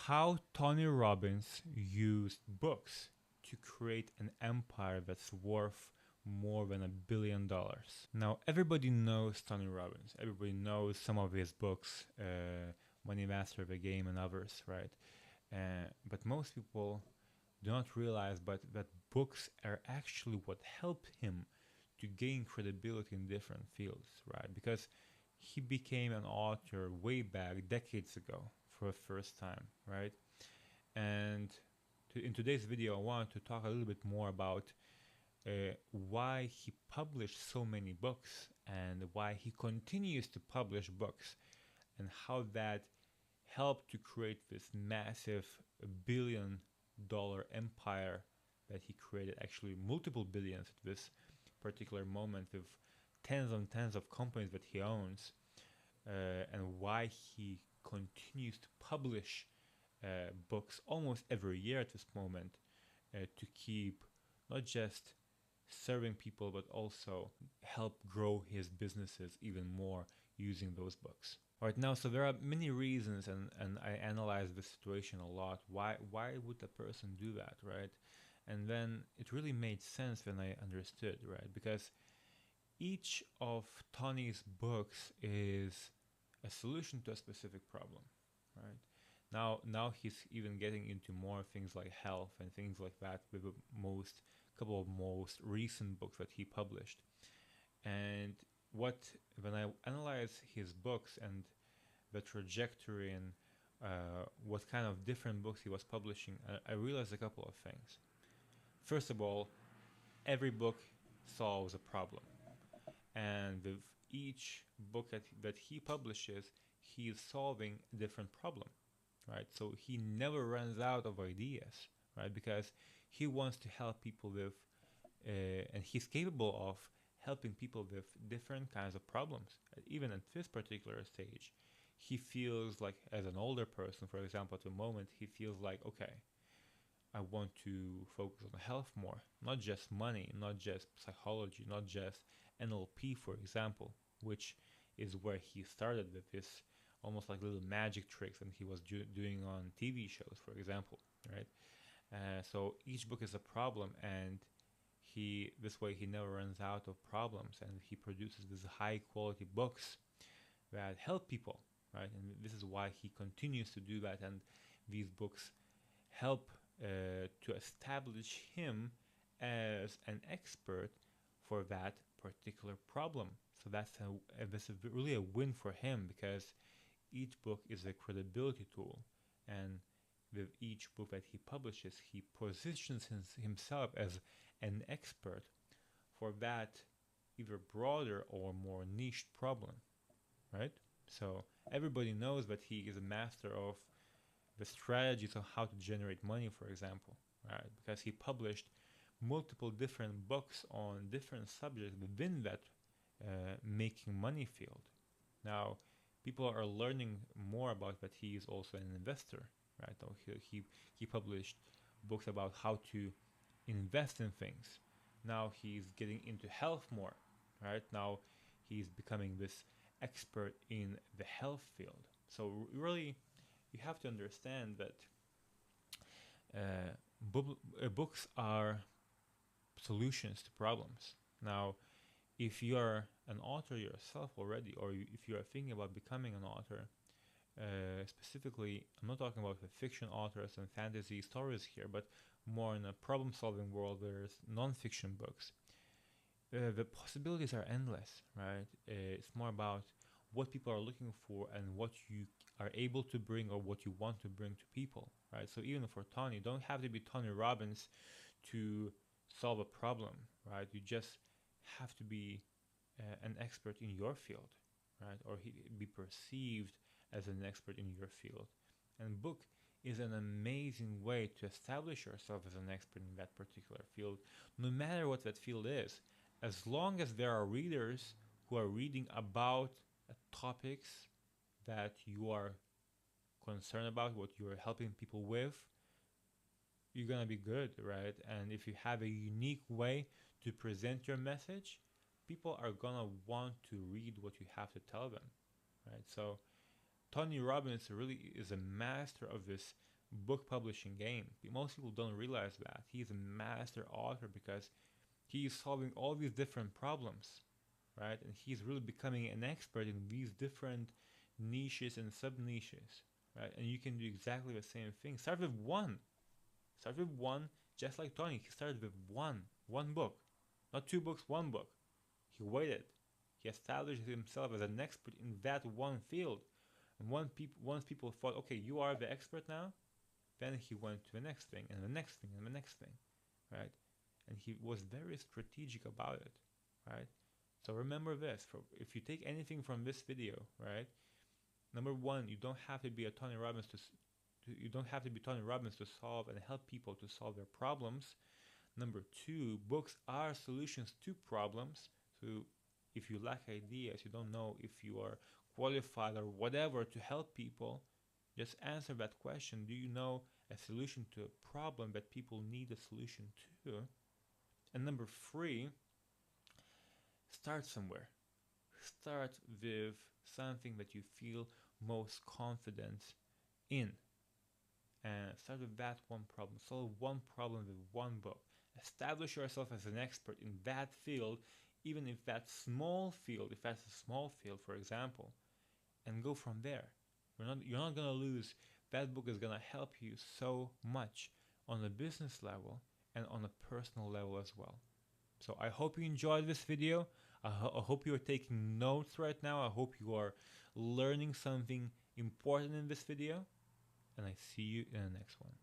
How Tony Robbins used books to create an empire that's worth more than $1 billion. Now, everybody knows Tony Robbins. Everybody knows some of his books, Money Master, The Game, and others, right? But most people do not realize that books are actually what help him to gain credibility in different fields, right? Because he became an author way back decades ago for the first time, right? And in today's video, I want to talk a little bit more about why he published so many books and why he continues to publish books and how that helped to create this massive $1 billion empire that he created, actually multiple billions at this particular moment, with tens and tens of companies that he owns, and why he continues to publish books almost every year at this moment, to keep not just serving people but also help grow his businesses even more using those books. Right now, so there are many reasons, and I analyze the situation a lot. Why would a person do that, right? And then it really made sense when I understood, right? Because each of Tony's books is a solution to a specific problem, right? Now he's even getting into more things like health and things like that with the couple of most recent books that he published. And when I analyze his books and the trajectory and what kind of different books he was publishing, I realized a couple of things. First of all, every book solves a problem, and with each book that he publishes, he is solving a different problem, right? So he never runs out of ideas, right? Because he wants to help people with, and he's capable of helping people with different kinds of problems. Even at this particular stage, he feels like, as an older person, for example, at the moment, he feels like, okay, I want to focus on health more, not just money, not just psychology, not just NLP, for example, which is where he started with this almost like little magic tricks that he was doing on TV shows, for example, right? So each book is a problem, and this way he never runs out of problems, and he produces these high quality books that help people, right? And this is why he continues to do that, and these books help to establish him as an expert for that particular problem. So that's really a win for him, because each book is a credibility tool, and with each book that he publishes, he positions himself as an expert for that either broader or more niche problem, right? So everybody knows that he is a master of the strategies of how to generate money, for example, right? Because he published multiple different books on different subjects within that making money field. Now, people are learning more about that he is also an investor, right? So he published books about how to invest in things. Now he's getting into health more, right? Now he's becoming this expert in the health field. So really, you have to understand that books are solutions to problems. Now, if you are an author yourself already, or if you are thinking about becoming an author, specifically, I'm not talking about the fiction authors and fantasy stories here, but more in a problem-solving world where there's non-fiction books. The possibilities are endless, right? It's more about what people are looking for and what you are able to bring or what you want to bring to people, right? So even for Tony, you don't have to be Tony Robbins to solve a problem, right? You just have to be an expert in your field, right? Or be perceived as an expert in your field. And book is an amazing way to establish yourself as an expert in that particular field, no matter what that field is. As long as there are readers who are reading about topics that you are concerned about, what you're helping people with, you're gonna be good, right? And if you have a unique way to present your message, people are gonna want to read what you have to tell them, right? So Tony Robbins really is a master of this book publishing game. Most people don't realize that. He's a master author because he's solving all these different problems, right? And he's really becoming an expert in these different niches and sub niches, right? And you can do exactly the same thing. Start with one. Start with one, just like Tony. He started with one book, not 2 books, 1 book. He waited. He established himself as an expert in that one field. And once people thought, okay, you are the expert now, then he went to the next thing and the next thing and the next thing, right? And he was very strategic about it, right? So remember this: if you take anything from this video, right? Number one, you don't have to be a Tony Robbins you don't have to be Tony Robbins to solve and help people to solve their problems. Number two, books are solutions to problems. So if you lack ideas, you don't know if you are qualified or whatever to help people, just answer that question. Do you know a solution to a problem that people need a solution to? And number three, start somewhere. Start with something that you feel most confident in. And start with that one problem. Solve one problem with one book. Establish yourself as an expert in that field, even if that's a small field, for example, and go from there. You're not gonna lose. That book is gonna help you so much on a business level and on a personal level as well. So I hope you enjoyed this video. I hope you are taking notes right now. I hope you are learning something important in this video. And I see you in the next one.